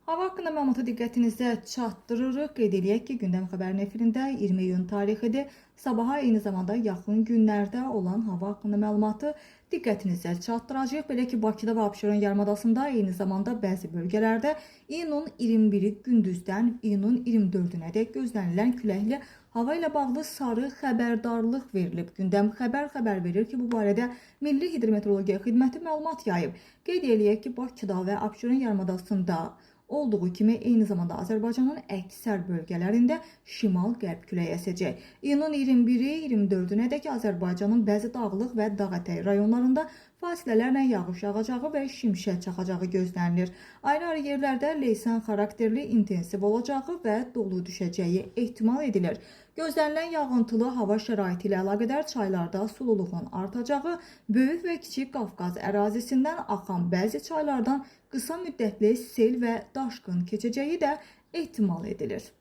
Hava haqqında məlumatı diqqətinizə çatdırırıq. Qeyd eləyək ki, gündəm xəbərin efirində 20 iyun tarixidir. Sabaha eyni zamanda yaxın günlərdə olan hava haqqında məlumatı diqqətinizə çatdıracağıq. Belə ki, Bakıda və Abşeron yarımadasında eyni zamanda bəzi bölgələrdə iyunun 21-i gündüzdən iyunun 24-ədək gözlənilən küləkli hava ilə bağlı sarı xəbərdarlıq verilib. Gündəm xəbər verir ki, bu barədə Milli Hidrometeorologiya Xidməti məlumat yayıb. Qeyd eləyək ki, Bakıda və Abşeron yarımadasında olduğu kimi eyni zamanda Azərbaycanın əksər bölgələrində şimal-qərb küləyi əsəcək. İyunun 21-i 24-ədək Azərbaycanın bəzi dağlıq və dağətəyi rayonlarında fasilələrlə yağış yağacağı və şimşək çaxacağı gözlənilir. Ayrı-ayrı yerlərdə leysan xarakterli intensiv olacağı və dolu düşəcəyi ehtimal edilir. Gözlənilən yağıntılı hava şəraiti ilə əlaqədar çaylarda sululuğun artacağı, Böyük və Kiçik Qafqaz ərazisindən axan bəzi çaylardan qısa müddətli sel və daşqın keçəcəyi də ehtimal edilir.